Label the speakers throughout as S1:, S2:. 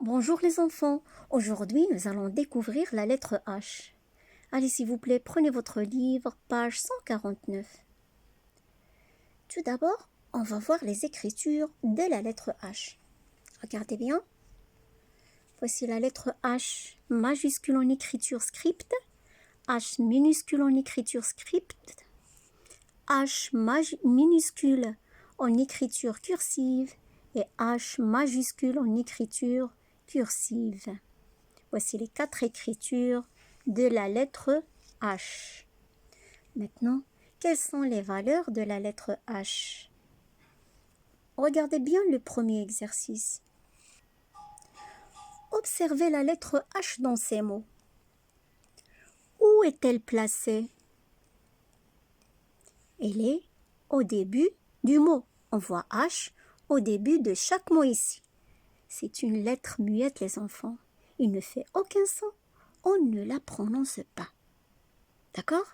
S1: Bonjour les enfants, aujourd'hui nous allons découvrir la lettre H. Allez s'il vous plaît, prenez votre livre, page 149. Tout d'abord, on va voir les écritures de la lettre H. Regardez bien. Voici la lettre H majuscule en écriture script, H minuscule en écriture script, H minuscule en écriture cursive et H majuscule en écriture cursive. Voici les 4 écritures de la lettre H. Maintenant, quelles sont les valeurs de la lettre H? Regardez bien le premier exercice. Observez la lettre H dans ces mots. Où est-elle placée? Elle est au début du mot. On voit H au début de chaque mot ici. C'est une lettre muette, les enfants. Il ne fait aucun son. On ne la prononce pas. D'accord?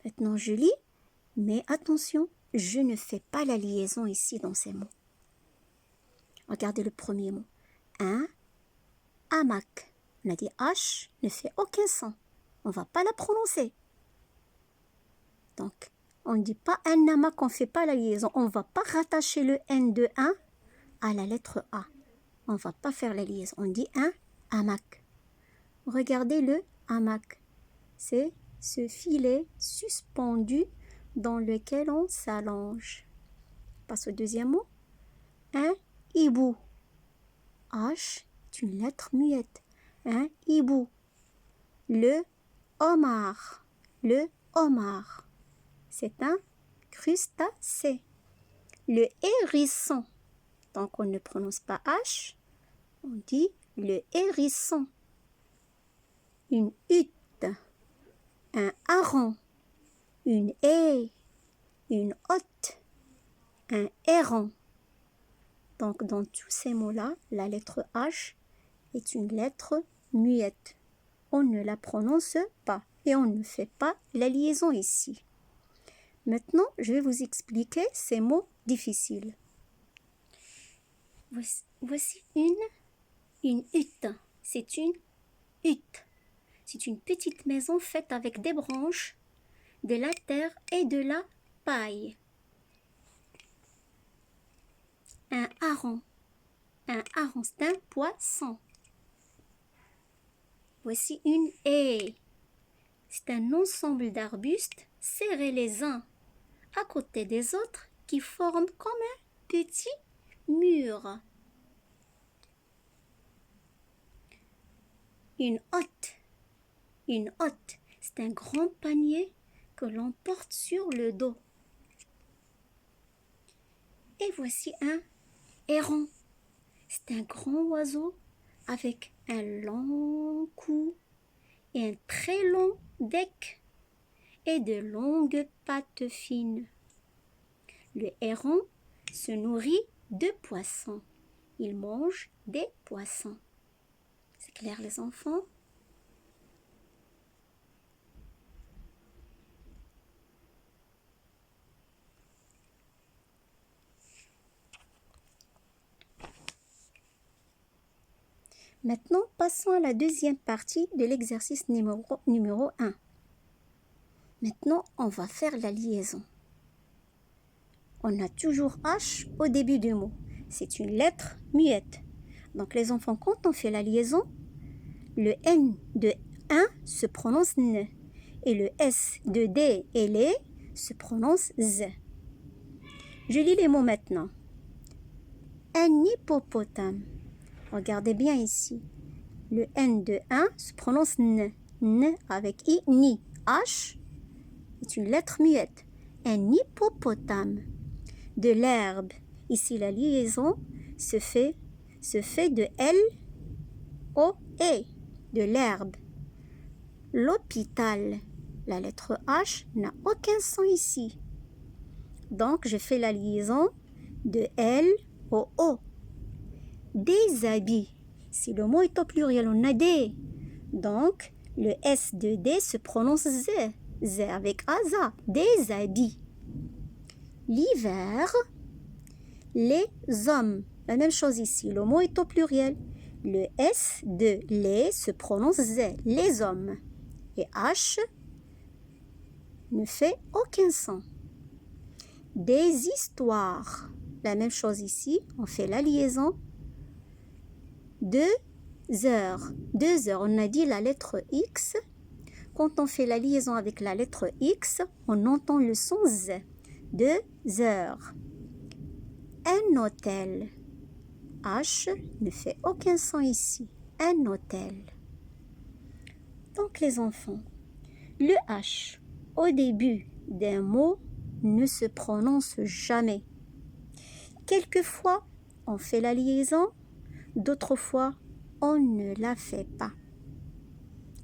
S1: Maintenant, je lis, mais attention, je ne fais pas la liaison ici dans ces mots. Regardez le premier mot. Un hamac. On a dit H ne fait aucun son. On ne va pas la prononcer. Donc, on ne dit pas un hamac, on ne fait pas la liaison. On ne va pas rattacher le N de 1 à la lettre A. On ne va pas faire la liaison. On dit un hamac. Regardez le hamac. C'est ce filet suspendu dans lequel on s'allonge. On passe au deuxième mot. Un hibou. H est une lettre muette. Un hibou. Le homard. Le homard. C'est un crustacé. Le hérisson. Donc on ne prononce pas H. On dit le hérisson. Une hutte. Un hareng. Une haie. Une hotte. Un héron. Donc dans tous ces mots-là, la lettre H est une lettre muette. On ne la prononce pas et on ne fait pas la liaison ici. Maintenant, je vais vous expliquer ces mots difficiles. Voici une hutte. C'est une hutte. C'est une petite maison faite avec des branches, de la terre et de la paille. Un hareng. Un hareng, c'est un poisson. Voici une haie. C'est un ensemble d'arbustes serrés les uns à côté des autres qui forment comme un petit mur. Une hotte. Une hotte, c'est un grand panier que l'on porte sur le dos. Et voici un héron. C'est un grand oiseau avec un long cou et un très long bec et de longues pattes fines. Le héron se nourrit de poissons. Il mange des poissons. C'est clair, les enfants? Maintenant, passons à la deuxième partie de l'exercice numéro 1. Maintenant, on va faire la liaison. On a toujours H au début du mot. C'est une lettre muette. Donc, les enfants, quand on fait la liaison, le N de 1 se prononce N. Et le S de D et les se prononce Z. Je lis les mots maintenant. Un hippopotame. Regardez bien ici. Le N de 1 se prononce N. N avec I, ni. H est une lettre muette. Un hippopotame. De l'herbe. Ici, la liaison se fait de L au E. De l'herbe. L'hôpital. La lettre H n'a aucun son ici. Donc, je fais la liaison de L au O. Des habits. Si le mot est au pluriel, on a des. Donc, le S de D se prononce Z. Z avec AZA. Des habits. L'hiver. Les hommes. La même chose ici. Le mot est au pluriel. Le S de les se prononce Z, les hommes. Et H ne fait aucun son. Des histoires. La même chose ici, on fait la liaison. 2 heures. 2 heures, on a dit la lettre X. Quand on fait la liaison avec la lettre X, on entend le son Z. 2 heures. Un hôtel. H ne fait aucun son ici. Un hôtel. Donc les enfants, le H au début d'un mot ne se prononce jamais. Quelquefois, on fait la liaison, d'autres fois, on ne la fait pas.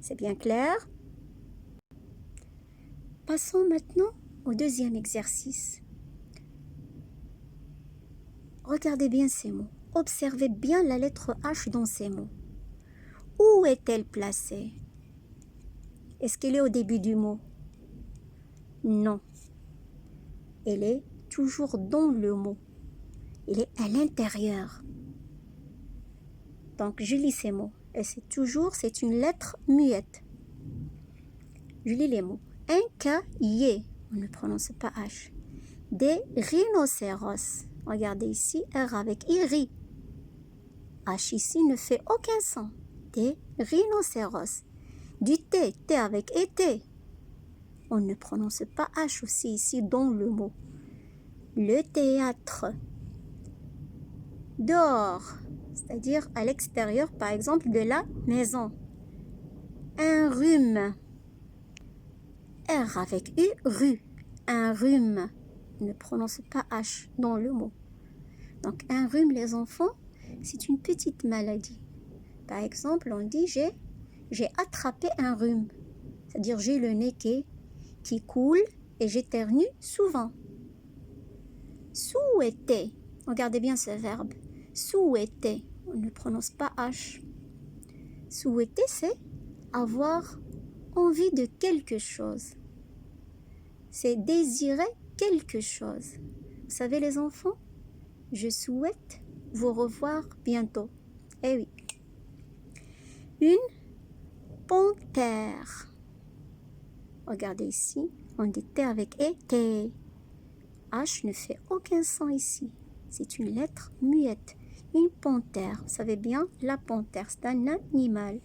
S1: C'est bien clair? Passons maintenant au deuxième exercice. Regardez bien ces mots. Observez bien la lettre H dans ces mots. Où est-elle placée? Est-ce qu'elle est au début du mot? Non. Elle est toujours dans le mot. Elle est à l'intérieur. Donc, je lis ces mots. Et c'est une lettre muette. Je lis les mots. Un cahier. On ne prononce pas H. Des rhinocéros. Regardez ici, R avec I. H ici ne fait aucun son. Des rhinocéros. Du thé, thé avec été. On ne prononce pas H aussi ici dans le mot. Le théâtre. Dehors, c'est-à-dire à l'extérieur, par exemple, de la maison. Un rhume. R avec U, rue. Un rhume. On ne prononce pas H dans le mot. Donc, un rhume, les enfants, c'est une petite maladie. Par exemple, on dit j'ai attrapé un rhume. C'est-à-dire j'ai le nez qui coule et j'éternue souvent. Souhaiter. Regardez bien ce verbe. Souhaiter. On ne prononce pas H. Souhaiter, c'est avoir envie de quelque chose. C'est désirer quelque chose. Vous savez les enfants, je souhaite vous revoir bientôt. Eh oui. Une panthère. Regardez ici, on dit T avec E, T. H ne fait aucun son ici. C'est une lettre muette. Une panthère. Vous savez bien, la panthère, c'est un animal.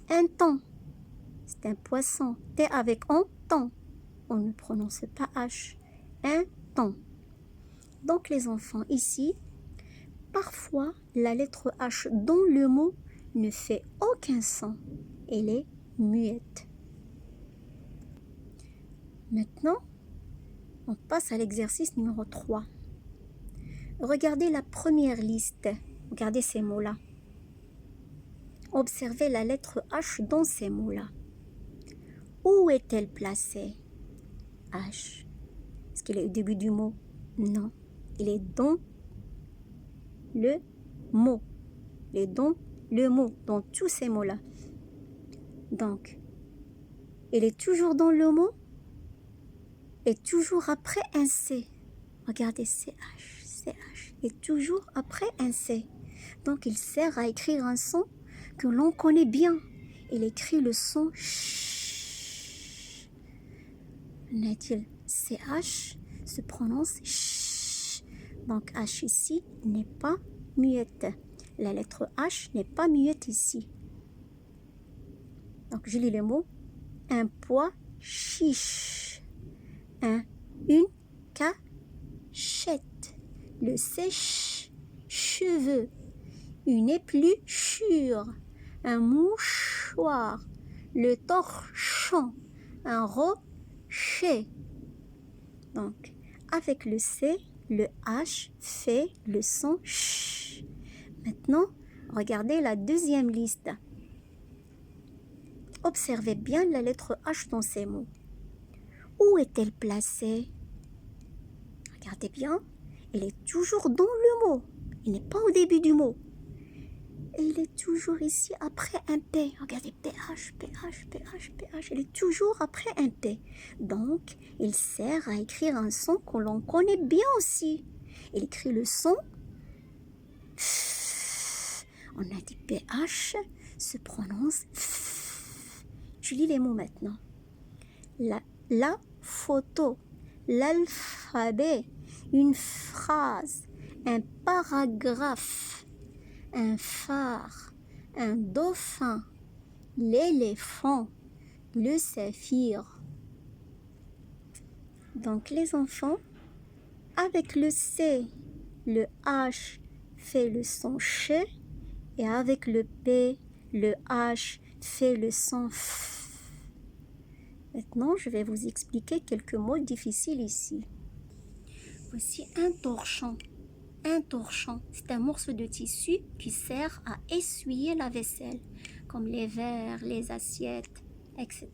S1: Un thon, c'est un poisson. T avec on, thon. On ne prononce pas H. Un thon. Donc les enfants, ici, parfois, la lettre H dans le mot ne fait aucun son. Elle est muette. Maintenant, on passe à l'exercice numéro 3. Regardez la première liste. Regardez ces mots-là. Observez la lettre H dans ces mots-là. Où est-elle placée? H. Est-ce qu'elle est au début du mot? Non. Elle est dans le mot. Elle est dans le mot, dans tous ces mots-là. Donc, elle est toujours dans le mot et toujours après un C. Regardez, CH, CH. Et toujours après un C. Donc, il sert à écrire un son que l'on connaît bien. Il écrit le son ch. On a dit CH se prononce ch. Donc, H ici n'est pas muette. La lettre H n'est pas muette ici. Donc, je lis les mots. Un pois chiche. Une cachette. Le sèche cheveux. Une épluchure. Un mouchoir. Le torchon. Un rocher. Donc, avec le C, le H fait le son ch. Maintenant, regardez la deuxième liste. Observez bien la lettre H dans ces mots. Où est-elle placée? Regardez bien, elle est toujours dans le mot. Elle n'est pas au début du mot. Elle est toujours ici après un P. Regardez, PH, PH, PH, PH. Elle est toujours après un P. Donc, il sert à écrire un son que l'on connaît bien aussi. Il écrit le son. On a dit PH se prononce F. Je lis les mots maintenant. La photo, l'alphabet, une phrase, un paragraphe, un phare, un dauphin, l'éléphant, le saphir. Donc les enfants, avec le C, le H fait le son ch et avec le P, le H fait le son F. Maintenant, je vais vous expliquer quelques mots difficiles ici. Voici un torchon. Un torchon, c'est un morceau de tissu qui sert à essuyer la vaisselle, comme les verres, les assiettes, etc.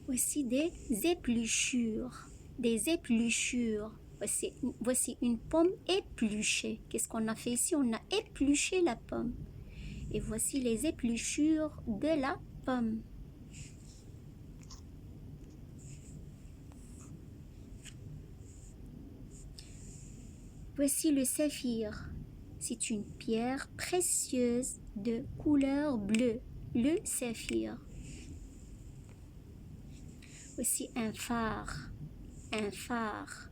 S1: Voici des épluchures. Des épluchures. Voici une pomme épluchée. Qu'est-ce qu'on a fait ici? On a épluché la pomme. Et voici les épluchures de la pomme. Voici le saphir. C'est une pierre précieuse de couleur bleue. Le saphir. Voici un phare. Un phare.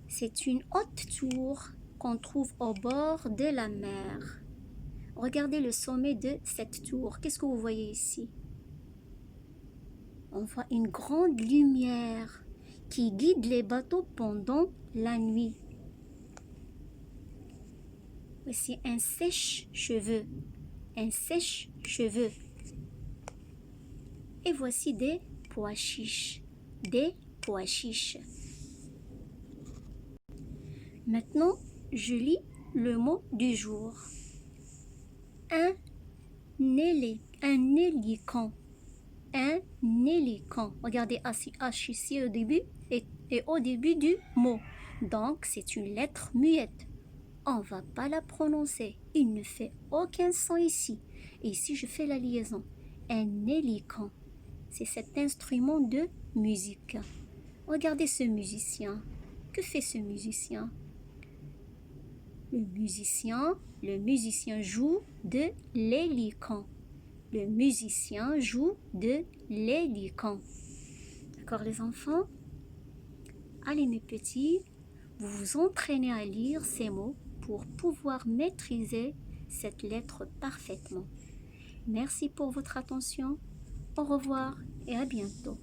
S1: C'est une haute tour qu'on trouve au bord de la mer. Regardez le sommet de cette tour. Qu'est-ce que vous voyez ici? On voit une grande lumière qui guide les bateaux pendant la nuit. Voici un sèche-cheveux. Un sèche-cheveux. Et voici des pois chiches. Des pois chiches. Maintenant, je lis le mot du jour. Un hélican. Un hélican. Regardez H ici au début et au début du mot. Donc, c'est une lettre muette. On ne va pas la prononcer. Il ne fait aucun son ici. Et ici, je fais la liaison. Un hélican. C'est cet instrument de musique. Regardez ce musicien. Que fait ce musicien? Le musicien joue de l'hélican. Le musicien joue de l'hélican. D'accord les enfants? Allez mes petits, vous vous entraînez à lire ces mots pour pouvoir maîtriser cette lettre parfaitement. Merci pour votre attention. Au revoir et à bientôt.